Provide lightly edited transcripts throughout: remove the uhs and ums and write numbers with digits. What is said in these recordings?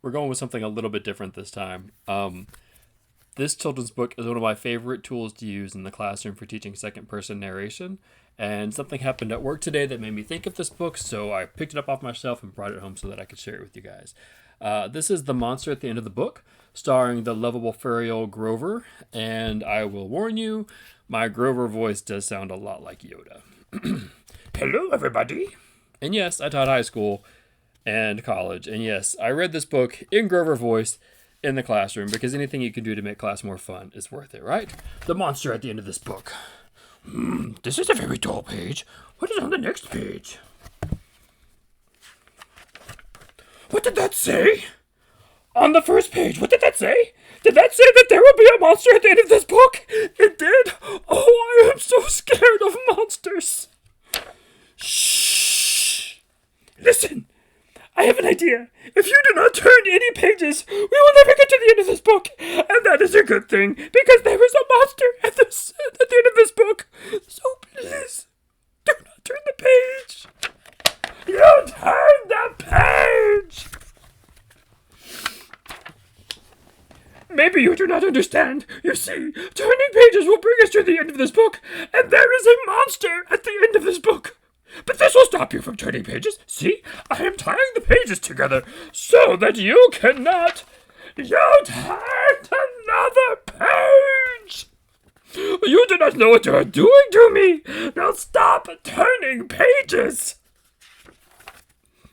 We're going with something a little bit different this time. This children's book is one of my favorite tools to use in the classroom for teaching second person narration. And something happened at work today that made me think of this book, so I picked it up off my shelf and brought it home so that I could share it with you guys. This is The Monster at the End of the Book, starring the lovable furry old Grover. And I will warn you, my Grover voice does sound a lot like Yoda. Hello, everybody. And yes, I taught high school and college. And yes, I read this book in Grover voice in the classroom because anything you can do to make class more fun is worth it, right? The monster at the end of this book. This is a very dull page. What is on the next page? What did that say? On the first page, what did that say? Did that say that there will be a monster at the end of this book? It did? Oh, I am so scared of monsters. Shh. Listen. I have an idea. If you do not turn any pages, we will never get to the end of this book. And that is a good thing, because there is a monster at the end of this book. So please, do not turn the page. You turn the page! Maybe you do not understand. You see, turning pages will bring us to the end of this book, and there is a monster at the end of this book. But this will stop you from turning pages. See, I am tying the pages together so that you cannot. You turned another page! You do not know what you are doing to me! Now stop turning pages!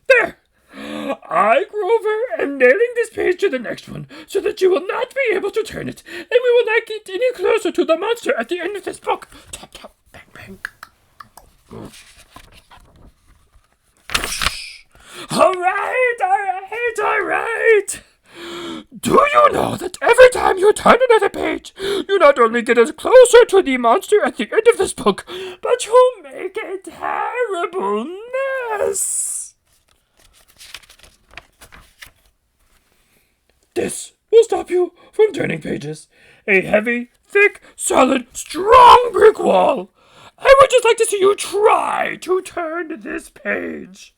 There! I, Grover, am nailing this page to the next one so that you will not be able to turn it, and we will not get any closer to the monster at the end of this book. Tap, tap, bang, bang. All right. Do you know that every time you turn another page, you not only get us closer to the monster at the end of this book, but you make a terrible mess? This will stop you from turning pages. A heavy, thick, solid, strong brick wall. I would just like to see you try to turn this page.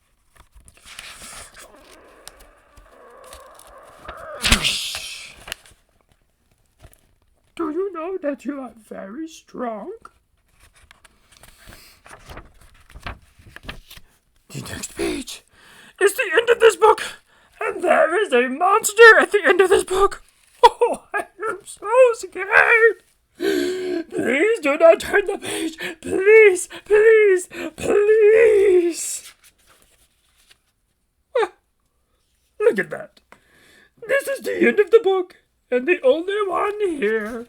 Do you know that you are very strong? The next page is the end of this book, and there is a monster at the end of this book. Oh, I am so scared. Please do not turn the page. Please, please, please. Look at that. This is the end of the book, and the only one here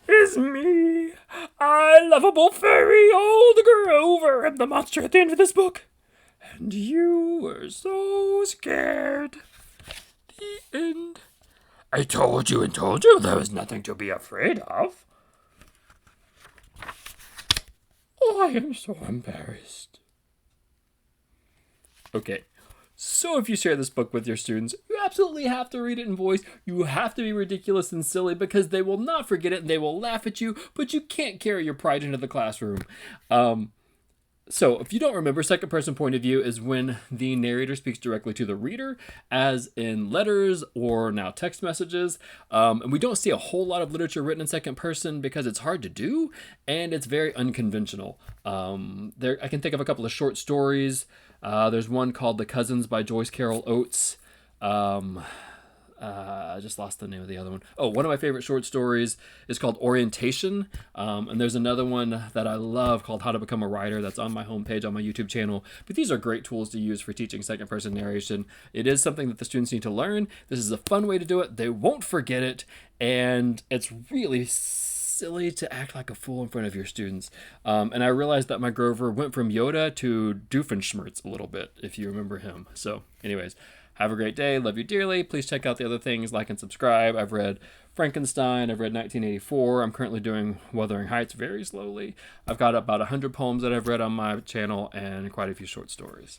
is me. I lovable furry old Grover am the monster at the end of this book. And you were so scared. The end. I told you there was nothing to be afraid of. Oh, I am so embarrassed. Okay. So if you share this book with your students, you absolutely have to read it in voice. You have to be ridiculous and silly because they will not forget it and they will laugh at you, but you can't carry your pride into the classroom. So if you don't remember, second person point of view is when the narrator speaks directly to the reader, as in letters or now text messages. And we don't see a whole lot of literature written in second person because it's hard to do and it's very unconventional. I can think of a couple of short stories. There's one called The Cousins by Joyce Carol Oates. I just lost the name of the other one. Oh, one of my favorite short stories is called Orientation. And there's another one that I love called How to Become a Writer that's on my homepage on my YouTube channel. But these are great tools to use for teaching second person narration. It is something that the students need to learn. This is a fun way to do it. They won't forget it. And it's really silly to act like a fool in front of your students. And I realized that my Grover went from Yoda to Doofenshmirtz a little bit, if you remember him. So anyways, have a great day. Love you dearly. Please check out the other things, like and subscribe. I've read Frankenstein. I've read 1984. I'm currently doing Wuthering Heights very slowly. I've got about 100 poems that I've read on my channel and quite a few short stories.